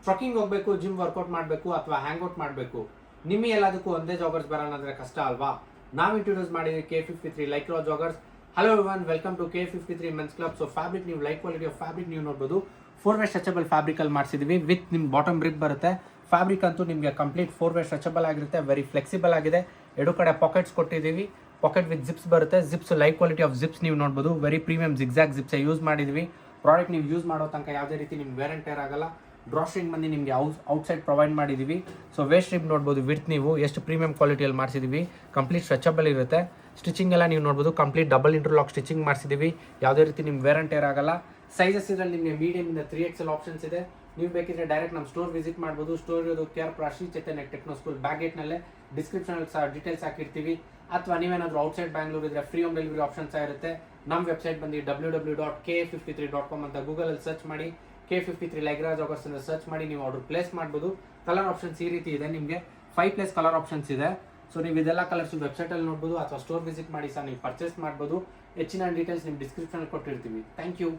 Trekking ಹೋಗಬೇಕು, gym workout ಮಾಡಬೇಕು ಅಥವಾ ಹ್ಯಾಂಗ್ಔಟ್ ಮಾಡಬೇಕು, ನಿಮಗೆ ಎಲ್ಲದಕ್ಕೂ ಒಂದೇ ಜಾಗರ್ಸ್ ಬರೋಣ ಅಂದರೆ ಕಷ್ಟ ಅಲ್ವಾ? ನಾವು ಇಂಟ್ರೊಡ್ಯೂಸ್ ಮಾಡಿದ್ವಿ K53 Lycra joggers. Hello everyone, welcome to K53 men's club. So fabric ನೀವು ಲೈಕ್ ಕ್ವಾಲಿಟಿ ಆಫ್ ಫ್ಯಾಬ್ರಿಕ್ ನೀವು ನೋಡ್ಬೋದು. 4-ವೇ ಸ್ಟ್ರೆಚಬಲ್ ಫ್ಯಾಬ್ರಿಕಲ್ಲಿ ಮಾಡಿಸಿದ್ವಿ ವಿತ್ ನಿಮ್ಮ ಬಾಟಮ್ ರಿಪ್ ಬರುತ್ತೆ. ಫ್ಯಾಬ್ರಿಕ್ ಅಂತೂ ನಿಮಗೆ ಕಂಪ್ಲೀಟ್ 4-ವೇ ಸ್ಟ್ರೆಚಬಲ್ ಆಗಿರುತ್ತೆ, ವೆರಿ ಫ್ಲೆಕ್ಸಿಬಲ್ ಆಗಿದೆ. ಎರಡು ಕಡೆ ಪಾಕೆಟ್ಸ್ ಕೊಟ್ಟಿದ್ದೀವಿ, ಪಾಕೆಟ್ ವಿತ್ ಜಿಪ್ಸ್ ಬರುತ್ತೆ. Zips like quality of zips ನೀವು ನೋಡ್ಬೋದು, very premium zigzag zips use ಮಾಡಿದ್ವಿ. ಪ್ರಾಡಕ್ಟ್ ನೀವು ಯೂಸ್ ಮಾಡೋ ತನಕ ಯಾವುದೇ ರೀತಿ ನಿಮ್ಗೆ ವೇರ್ ಆ್ಯಂಡ್ ಟೇರ್ ಆಗಲ್ಲ. ಡ್ರಾಸ್ಟ್ರಿಂಗ್ ಬಂದು ನಿಮಗೆ ಔಟ್ಸೈಡ್ ಪ್ರೊವೈಡ್ ಮಾಡಿದ್ದೀವಿ. ಸೊ ವೇಸ್ಟ್ ರಿಪ್ ನೋಡ್ಬೋದು, ವಿತ್ ನೀವು ಎಷ್ಟು ಪ್ರೀಮಿಯಂ ಕ್ವಾಲಿಟಿಯಲ್ಲಿ ಮಾಡಿಸಿದ್ದೀವಿ. ಕಂಪ್ಲೀಟ್ ಸ್ಟ್ರೆಚಬಲ್ ಇರುತ್ತೆ. ಸ್ಟಿಚಿಂಗ್ ಎಲ್ಲ ನೀವು ನೋಡ್ಬೋದು, ಕಂಪ್ಲೀಟ್ ಡಬಲ್ ಇಂಟರ್ಲಾಕ್ ಸ್ಟಿಚಿಂಗ್ ಮಾಡಿಸಿದ್ದೀವಿ. ಯಾವುದೇ ರೀತಿ ನಿಮ್ಗೆ ವೇರ್ ಆ್ಯಂಡ್ ಟೇರ್ ಆಗಲ್ಲ. ಸೈಜಸ್ ಇದರಲ್ಲಿ ನಿಮಗೆ ಮೀಡಿಯಮಿಂದ 3XL ಆಪ್ಷನ್ಸ್ ಇದೆ. ನೀವು ಬೇಕಿದ್ರೆ ಡೈರೆಕ್ಟ್ ನಮ್ಮ ಸ್ಟೋರ್ ವಿಸಿಟ್ ಮಾಡ್ಬೋದು. ಸ್ಟೋರ್ ಇರೋದು KR ಶ್ರೀ ಚೈತನ್ಯ ಟೆಕ್ನೋ ಸ್ಕೂಲ್ ಬ್ಯಾಕ್ ಗೇಟ್ನಲ್ಲೇ. ಡಿಸ್ಕ್ರಿಪ್ಷನಲ್ಲಿ ಸಹ ಡೀಟೇಲ್ಸ್ ಹಾಕಿರ್ತೀವಿ. ಅಥವಾ ನೀವೇನಾದರೂ ಔಟ್ಸೈಡ್ ಬ್ಯಾಂಗ್ಳೂರ್ ಇದ್ರೆ ಫ್ರೀ ಹೋಮ್ ಡೆಲಿವರಿ ಆಪ್ಷನ್ ಸಹ ಇರುತ್ತೆ. ನಮ್ಮ ವೆಬ್ಸೈಟ್ ಬಂದು www.k53.com ಅಂತ ಗೂಗಲಲ್ಲಿ ಸರ್ಚ್ ಮಾಡಿ. K53 ಲೈಕ್ರಾ ಜಾಗರ್ಸ್ ಅಂತ ಸರ್ಚ್ ಮಾಡಿ ನೀವು ಆರ್ಡರ್ ಪ್ಲೇಸ್ ಮಾಡ್ಬೋದು. ಕಲರ್ ಆಪ್ಷನ್ಸ್ ಈ ರೀತಿ ಇದೆ, ನಿಮಗೆ 5+ ಕಲರ್ ಆಪ್ಷನ್ಸ್ ಇದೆ. ಸೊ ನೀವು ಇದೆಲ್ಲ ಕಲರ್ಸ್ ವೆಬ್ಸೈಟಲ್ಲಿ ನೋಡ್ಬೋದು ಅಥವಾ ಸ್ಟೋರ್ ವಿಸಿಟ್ ಮಾಡಿ ಸಹ ನೀವು ಪರ್ಚೇಸ್ ಮಾಡ್ಬೋದು. ಹೆಚ್ಚಿನ ಡೀಟೇಲ್ಸ್ ನಿಮ್ಮ ಡಿಸ್ಕ್ರಿಪ್ಷನಲ್ಲಿ ಕೊಟ್ಟಿರ್ತೀವಿ. Thank you.